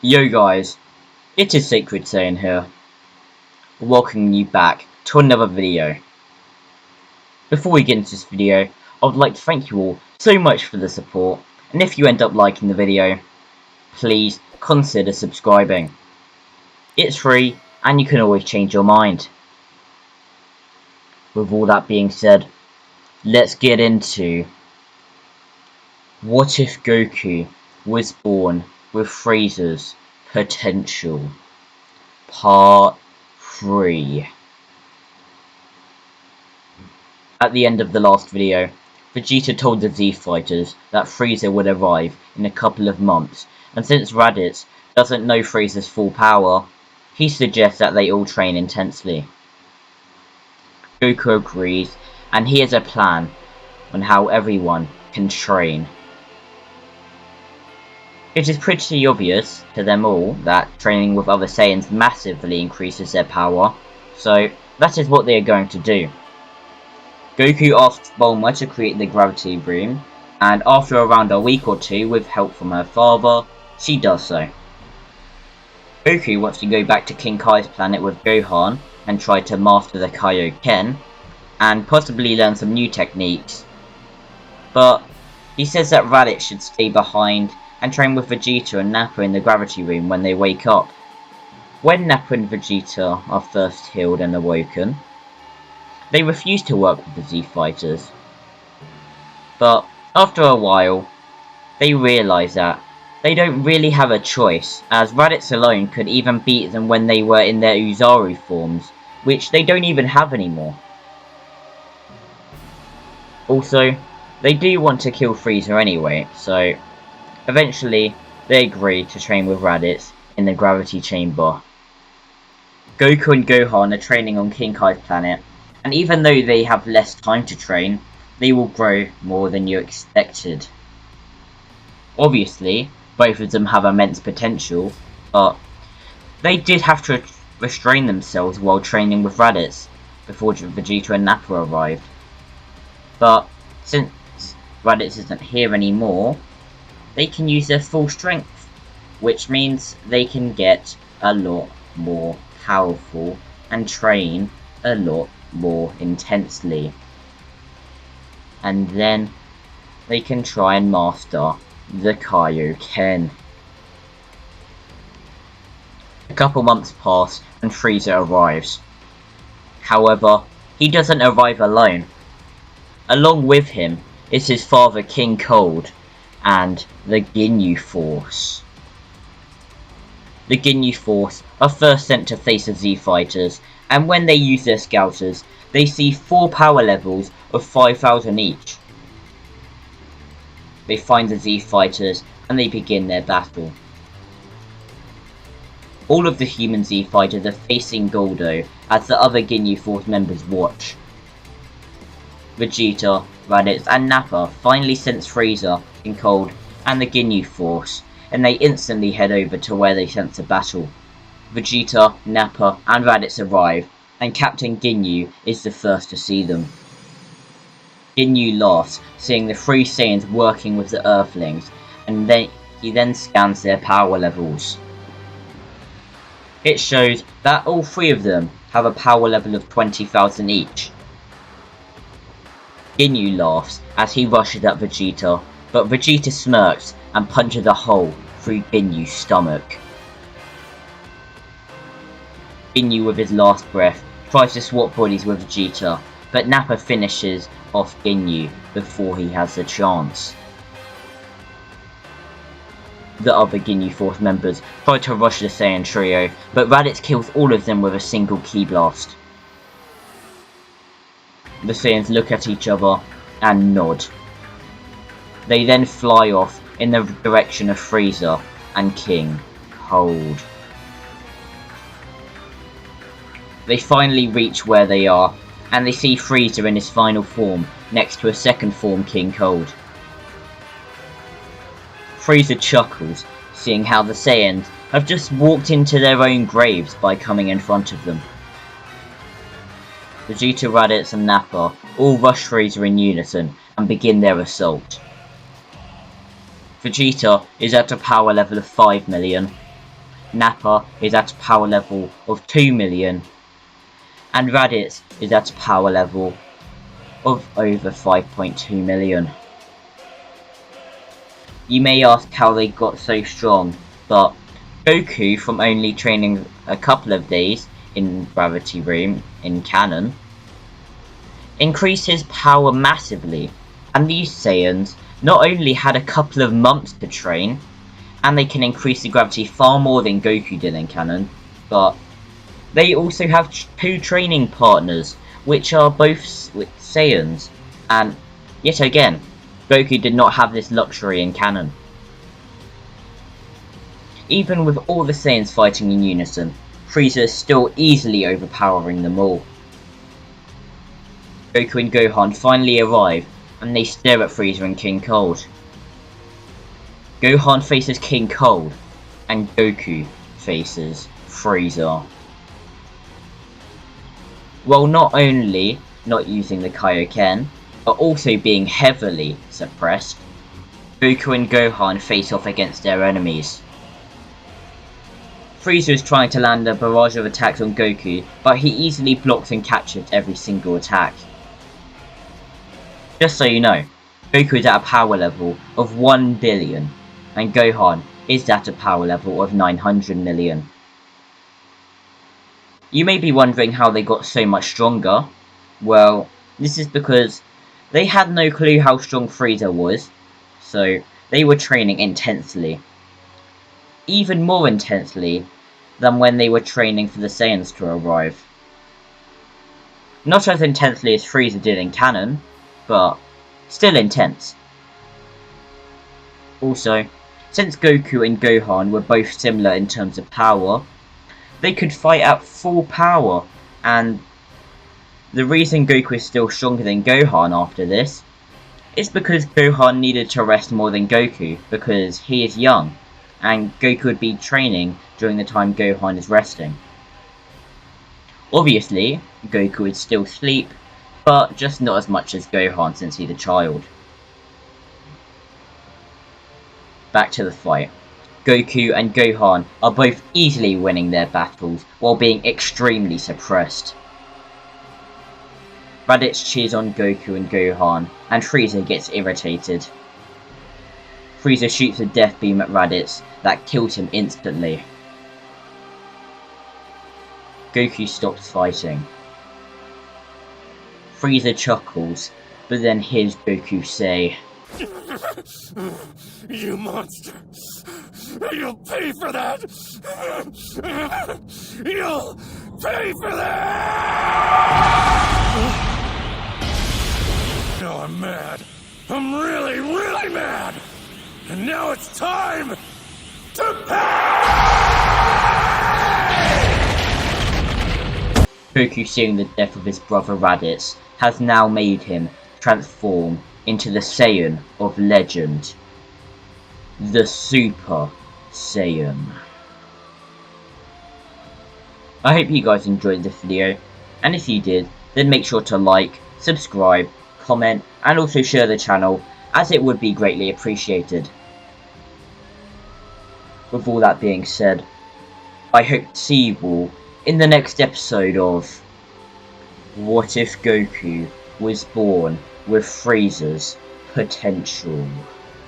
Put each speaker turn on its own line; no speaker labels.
Yo guys, it is Sacred Saiyan here, welcoming you back to another video. Before we get into this video, I would like to thank you all so much for the support, and if you end up liking the video, please consider subscribing. It's free, and you can always change your mind. With all that being said, let's get into what if Goku was born with FRIEZA'S potential, Part 3. At the end of the last video, Vegeta told the Z Fighters that Frieza would arrive in a couple of months, and since Raditz doesn't know Frieza's full power, he suggests that they all train intensely. Goku agrees, and he has a plan on how everyone can train. It is pretty obvious to them all that training with other Saiyans massively increases their power, so that is what they are going to do. Goku asks Bulma to create the gravity room, and after around a week or two with help from her father, she does so. Goku wants to go back to King Kai's planet with Gohan and try to master the Kaioken, and possibly learn some new techniques, but he says that Raditz should stay behind and train with Vegeta and Nappa in the gravity room when they wake up. When Nappa and Vegeta are first healed and awoken, they refuse to work with the Z Fighters, but after a while, they realise that they don't really have a choice, as Raditz alone could even beat them when they were in their Uzaru forms, which they don't even have anymore. Also, they do want to kill Frieza anyway, so eventually they agree to train with Raditz in the gravity chamber. Goku and Gohan are training on King Kai's planet, and even though they have less time to train, they will grow more than you expected. Obviously, both of them have immense potential, but they did have to restrain themselves while training with Raditz before Vegeta and Nappa arrived. But since Raditz isn't here anymore, they can use their full strength, which means they can get a lot more powerful and train a lot more intensely, and then they can try and master the Kaioken. A couple months pass and Frieza arrives. However, he doesn't arrive alone. Along with him is his father King Cold and the Ginyu Force. The Ginyu Force are first sent to face the Z Fighters, and when they use their scouters, they see 4 power levels of 5,000 each. They find the Z Fighters and they begin their battle. All of the human Z Fighters are facing Goldo as the other Ginyu Force members watch. Vegeta, Raditz and Nappa finally sense Frieza, King Cold and the Ginyu Force, and they instantly head over to where they sense a battle. Vegeta, Nappa and Raditz arrive, and Captain Ginyu is the first to see them. Ginyu laughs, seeing the 3 Saiyans working with the Earthlings, and he then scans their power levels. It shows that all 3 of them have a power level of 20,000 each. Ginyu laughs as he rushes at Vegeta, but Vegeta smirks and punches a hole through Ginyu's stomach. Ginyu, with his last breath, tries to swap bodies with Vegeta, but Nappa finishes off Ginyu before he has the chance. The other Ginyu Force members try to rush the Saiyan trio, but Raditz kills all of them with a single ki blast. The Saiyans look at each other and nod. They then fly off in the direction of Frieza and King Cold. They finally reach where they are, and they see Frieza in his final form next to a second form King Cold. Frieza chuckles, seeing how the Saiyans have just walked into their own graves by coming in front of them. Vegeta, Raditz and Nappa all rush Frieza in unison and begin their assault. Vegeta is at a power level of 5 million, Nappa is at a power level of 2 million, and Raditz is at a power level of over 5.2 million. You may ask how they got so strong, but Goku, from only training a couple of days in Gravity Room in canon, increased his power massively, and these Saiyans not only had a couple of months to train, and they can increase the gravity far more than Goku did in canon, but they also have 2 training partners, which are both Saiyans, and yet again, Goku did not have this luxury in canon. Even with all the Saiyans fighting in unison, Frieza is still easily overpowering them all. Goku and Gohan finally arrive, and they stare at Frieza and King Cold. Gohan faces King Cold, and Goku faces Frieza. While not only not using the Kaioken, but also being heavily suppressed, Goku and Gohan face off against their enemies. Frieza is trying to land a barrage of attacks on Goku, but he easily blocks and catches every single attack. Just so you know, Goku is at a power level of 1 billion, and Gohan is at a power level of 900 million. You may be wondering how they got so much stronger. Well, this is because they had no clue how strong Frieza was, so they were training intensely. Even more intensely than when they were training for the Saiyans to arrive. Not as intensely as Frieza did in canon, but still intense. Also, since Goku and Gohan were both similar in terms of power, they could fight at full power, and the reason Goku is still stronger than Gohan after this is because Gohan needed to rest more than Goku because he is young, and Goku would be training during the time Gohan is resting. Obviously, Goku would still sleep, but just not as much as Gohan since he's a child. Back to the fight. Goku and Gohan are both easily winning their battles while being extremely suppressed. Raditz cheers on Goku and Gohan, and Frieza gets irritated. Frieza shoots a death beam at Raditz that kills him instantly. Goku stops fighting. Frieza chuckles, but then hears Goku say,
"You monster! You'll pay for that! You'll pay for that!" Now I'm mad. I'm really, really mad! And now it's time to pay!
Goku, seeing the death of his brother Raditz, has now made him transform into the Saiyan of legend, the Super Saiyan. I hope you guys enjoyed this video, and if you did, then make sure to like, subscribe, comment, and also share the channel, as it would be greatly appreciated. With all that being said, I hope to see you all in the next episode of What If Goku Was Born with Frieza's Potential.